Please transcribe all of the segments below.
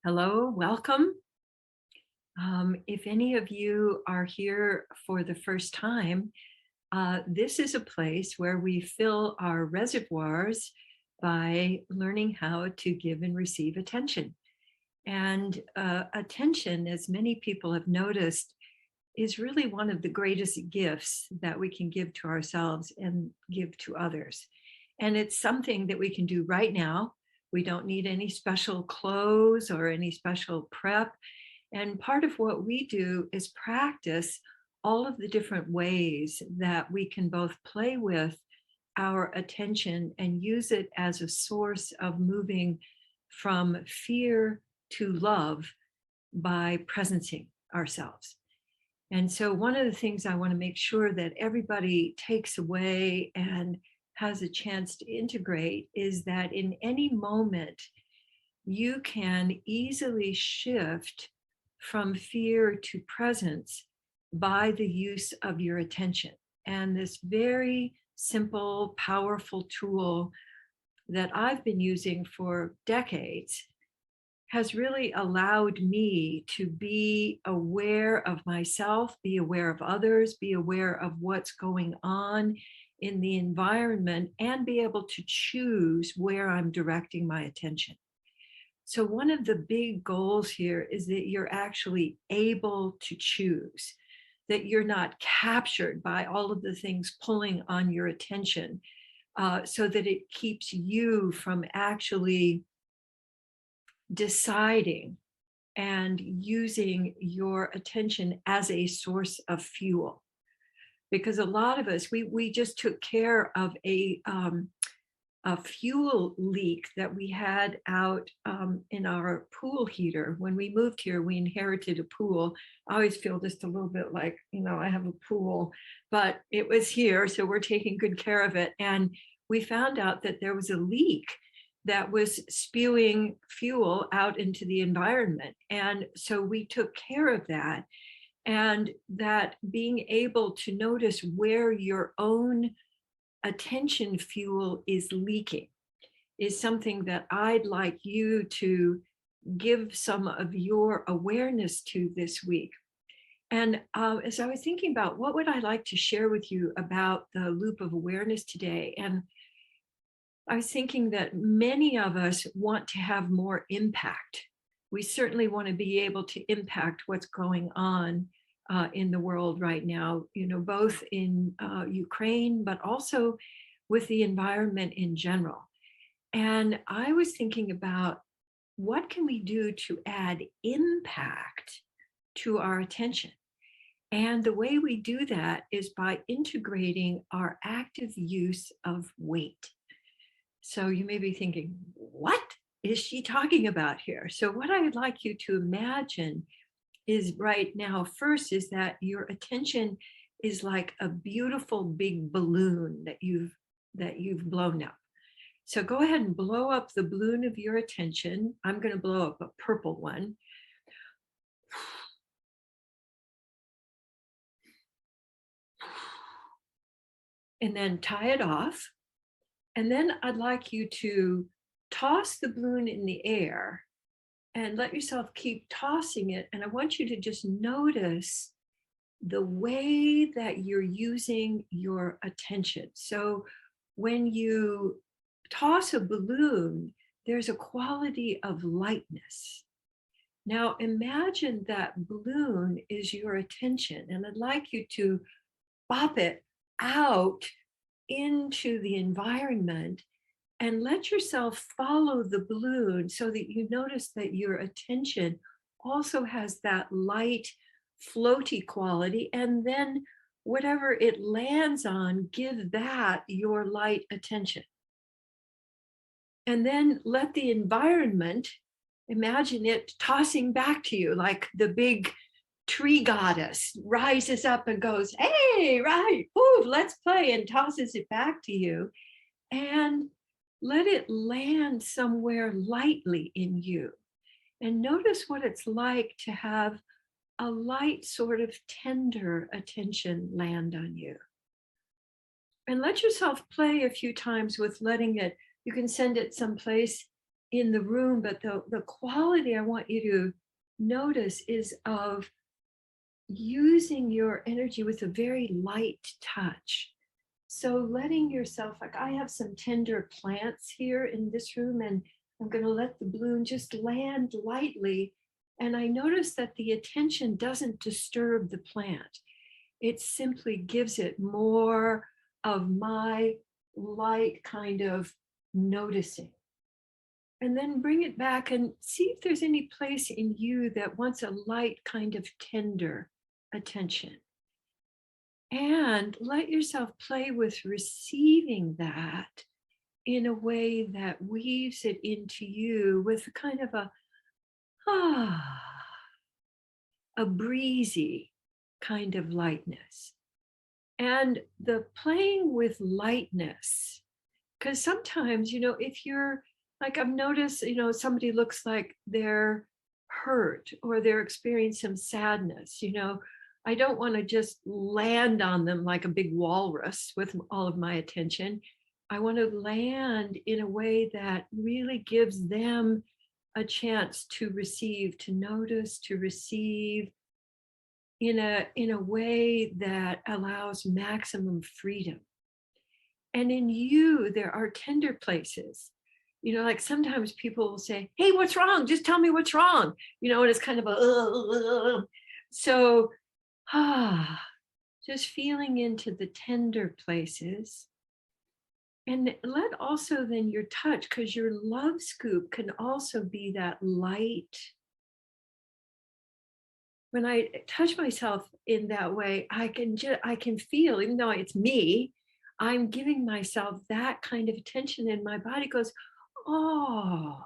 Hello, welcome. If any of you are here for the first time, this is a place where we fill our reservoirs by learning how to give and receive attention. And attention, as many people have noticed, is really one of the greatest gifts that we can give to ourselves and give to others. And it's something that we can do right now. We don't need any special clothes or any special prep. And part of what we do is practice all of the different ways that we can both play with our attention and use it as a source of moving from fear to love by presencing ourselves. And so, one of the things I want to make sure that everybody takes away and has a chance to integrate is that in any moment, you can easily shift from fear to presence by the use of your attention. And this very simple, powerful tool that I've been using for decades has really allowed me to be aware of myself, be aware of others, be aware of what's going on in the environment, and be able to choose where I'm directing my attention. So, one of the big goals here is that you're actually able to choose, that you're not captured by all of the things pulling on your attention, so that it keeps you from actually deciding and using your attention as a source of fuel. Because a lot of us, we just took care of a fuel leak that we had out in our pool heater. When we moved here, we inherited a pool. I always feel just a little bit like, I have a pool, but it was here, so we're taking good care of it. And we found out that there was a leak that was spewing fuel out into the environment. And so we took care of that. And that being able to notice where your own attention fuel is leaking is something that I'd like you to give some of your awareness to this week. And as I was thinking about what would I like to share with you about the loop of awareness today, and I was thinking that many of us want to have more impact. We certainly want to be able to impact what's going on in the world right now, both in Ukraine, but also with the environment in general. And I was thinking about what can we do to add impact to our attention? And the way we do that is by integrating our active use of weight. So you may be thinking, what is she talking about here? So, what I would like you to imagine is right now, first, is that your attention is like a beautiful big balloon that you've blown up. So go ahead and blow up the balloon of your attention. I'm going to blow up a purple one. And then tie it off. And then I'd like you to toss the balloon in the air and let yourself keep tossing it. And I want you to just notice the way that you're using your attention. So when you toss a balloon, there's a quality of lightness. Now imagine that balloon is your attention, and I'd like you to pop it out into the environment and let yourself follow the balloon so that you notice that your attention also has that light, floaty quality. And then whatever it lands on, give that your light attention. And then let the environment, imagine it tossing back to you like the big tree goddess rises up and goes, hey, right, ooh, let's play, and tosses it back to you. And let it land somewhere lightly in you. And notice what it's like to have a light, sort of tender attention land on you. And let yourself play a few times with letting it, you can send it someplace in the room, but the quality I want you to notice is of using your energy with a very light touch. So letting yourself, like I have some tender plants here in this room, and I'm going to let the balloon just land lightly. And I notice that the attention doesn't disturb the plant. It simply gives it more of my light kind of noticing. And then bring it back and see if there's any place in you that wants a light kind of tender attention. And let yourself play with receiving that in a way that weaves it into you with kind of ah, a breezy kind of lightness. And the playing with lightness, because sometimes, if you're like, I've noticed, somebody looks like they're hurt or they're experiencing some sadness, I don't want to just land on them like a big walrus with all of my attention. I want to land in a way that really gives them a chance to receive, to notice, to receive in a way that allows maximum freedom. And in you, there are tender places. Like sometimes people will say, "Hey, what's wrong? Just tell me what's wrong." And it's kind of so just feeling into the tender places. And let also then your touch, because your love scoop can also be that light. When I touch myself in that way, I can feel, even though it's me, I'm giving myself that kind of attention, and my body goes, oh,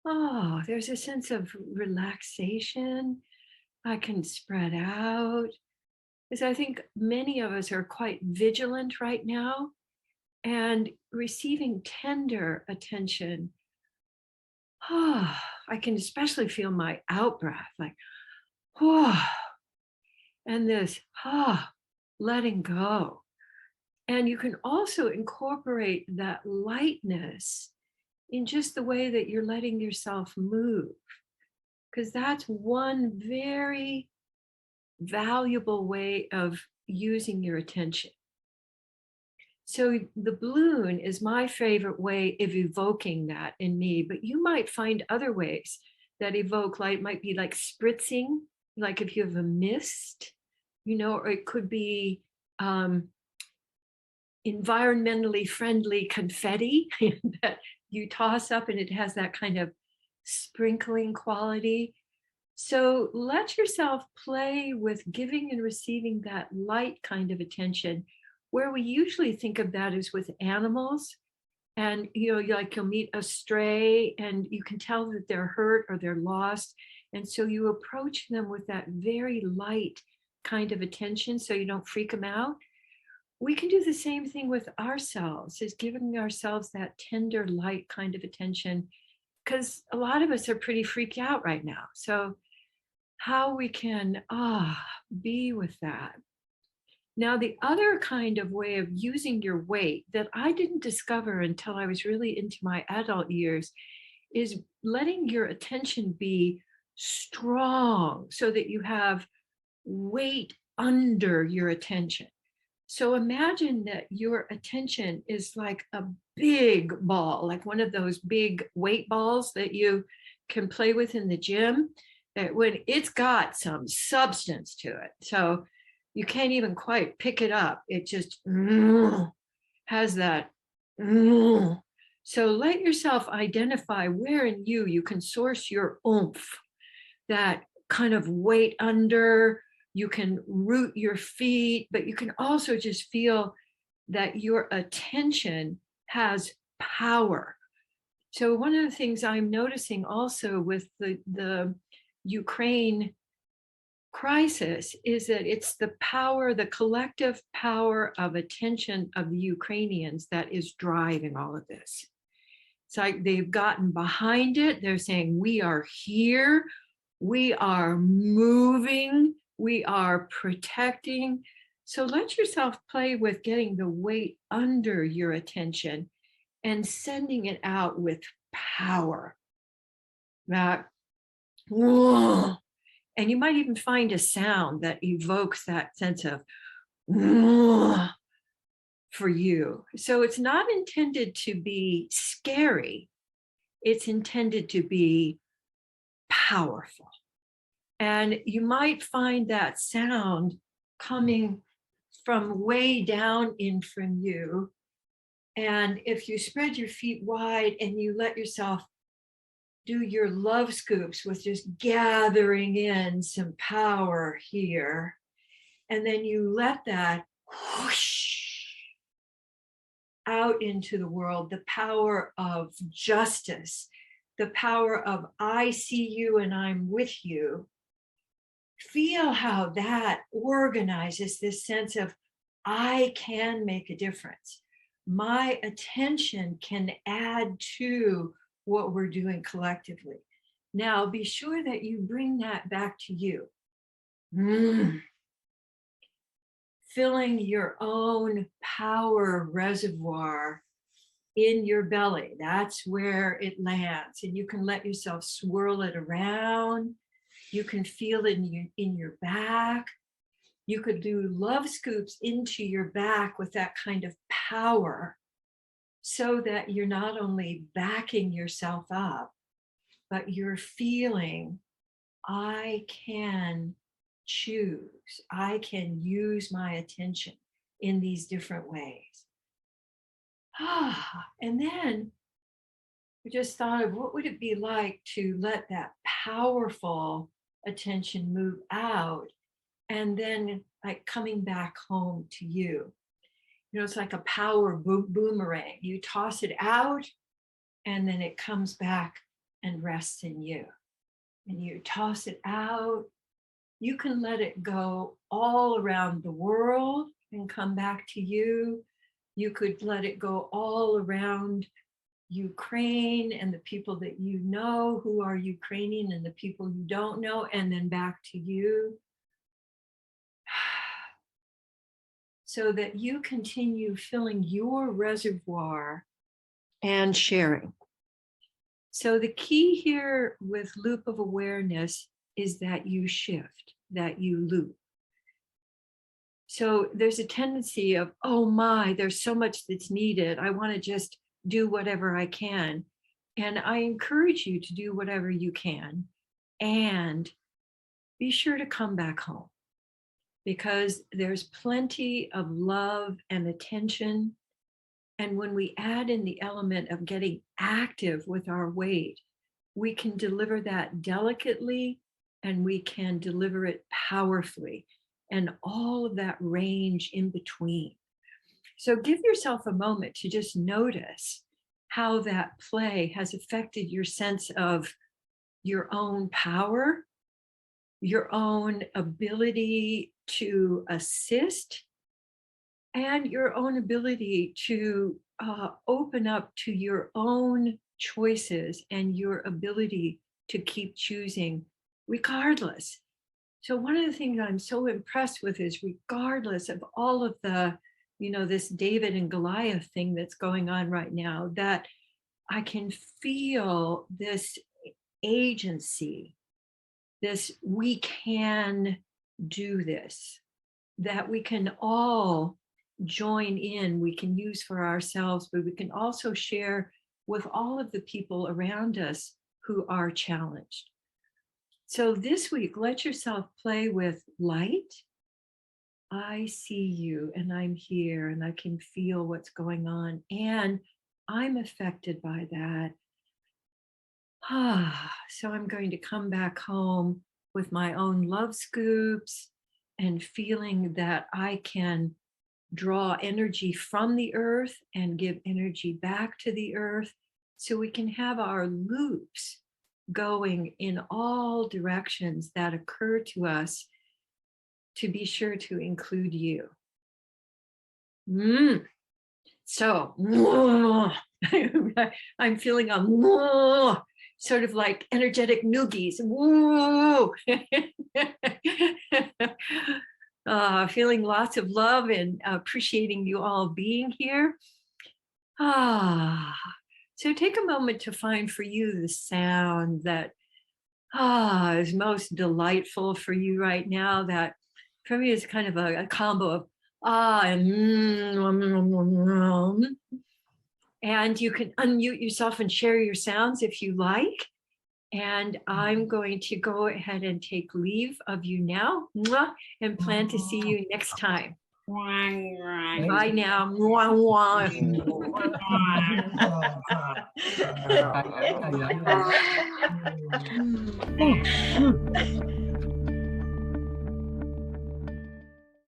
oh, there's a sense of relaxation. I can spread out. Because I think many of us are quite vigilant right now, and receiving tender attention. I can especially feel my out breath, like, and this, letting go. And you can also incorporate that lightness in just the way that you're letting yourself move, because that's one very valuable way of using your attention. So the balloon is my favorite way of evoking that in me, but you might find other ways that evoke light. Might be like spritzing, like if you have a mist, or it could be environmentally friendly confetti that you toss up and it has that kind of sprinkling quality. So let yourself play with giving and receiving that light kind of attention. Where we usually think of that is with animals. And you'll meet a stray and you can tell that they're hurt or they're lost. And so you approach them with that very light kind of attention so you don't freak them out. We can do the same thing with ourselves, is giving ourselves that tender light kind of attention, because a lot of us are pretty freaked out right now. So how we can be with that. Now, the other kind of way of using your weight that I didn't discover until I was really into my adult years is letting your attention be strong so that you have weight under your attention. So imagine that your attention is like a big ball, like one of those big weight balls that you can play with in the gym, that when it's got some substance to it. So you can't even quite pick it up. It just has that. So let yourself identify where in you can source your oomph, that kind of weight under. You can root your feet, but you can also just feel that your attention has power. So one of the things I'm noticing also with the Ukraine crisis is that it's the power, the collective power of attention of the Ukrainians that is driving all of this. It's like they've gotten behind it. They're saying, we are here, we are moving, we are protecting. So let yourself play with getting the weight under your attention and sending it out with power. That, whoa. And you might even find a sound that evokes that sense of whoa for you. So it's not intended to be scary. It's intended to be powerful. And you might find that sound coming from way down in from you. And if you spread your feet wide and you let yourself do your love scoops with just gathering in some power here, and then you let that whoosh out into the world, the power of justice, the power of I see you and I'm with you. Feel how that organizes this sense of I can make a difference. My attention can add to what we're doing collectively. Now, be sure that you bring that back to you. Filling your own power reservoir in your belly. That's where it lands. And you can let yourself swirl it around. You can feel it in your back. You could do love scoops into your back with that kind of power so that you're not only backing yourself up, but you're feeling, I can choose. I can use my attention in these different ways. And then we just thought of what would it be like to let that powerful attention move out and then like coming back home to you. You know, it's like a power boomerang. You toss it out and then it comes back and rests in you. And you toss it out. You can let it go all around the world and come back to you. You could let it go all around Ukraine and the people that you know who are Ukrainian and the people you don't know, and then back to you. So that you continue filling your reservoir and sharing. So the key here with loop of awareness is that you shift, that you loop. So there's a tendency of, oh my, there's so much that's needed. I want to just do whatever I can. And I encourage you to do whatever you can. And be sure to come back home because there's plenty of love and attention. And when we add in the element of getting active with our weight, we can deliver that delicately and we can deliver it powerfully and all of that range in between. So give yourself a moment to just notice how that play has affected your sense of your own power, your own ability to assist, and your own ability to open up to your own choices and your ability to keep choosing regardless. So one of the things I'm so impressed with is regardless of all of the, this David and Goliath thing that's going on right now, that I can feel this agency, this we can do this, that we can all join in, we can use for ourselves, but we can also share with all of the people around us who are challenged. So this week, let yourself play with light. I see you and I'm here and I can feel what's going on and I'm affected by that. So I'm going to come back home with my own love scoops and feeling that I can draw energy from the earth and give energy back to the earth so we can have our loops going in all directions that occur to us, to be sure to include you. So I'm feeling a sort of like energetic noogies. Feeling lots of love and appreciating you all being here. So take a moment to find for you the sound that is most delightful for you right now. That for me is kind of a combo of and and you can unmute yourself and share your sounds if you like. And I'm going to go ahead and take leave of you now. Mwah, and plan to see you next time. Bye now. Mwah, mwah.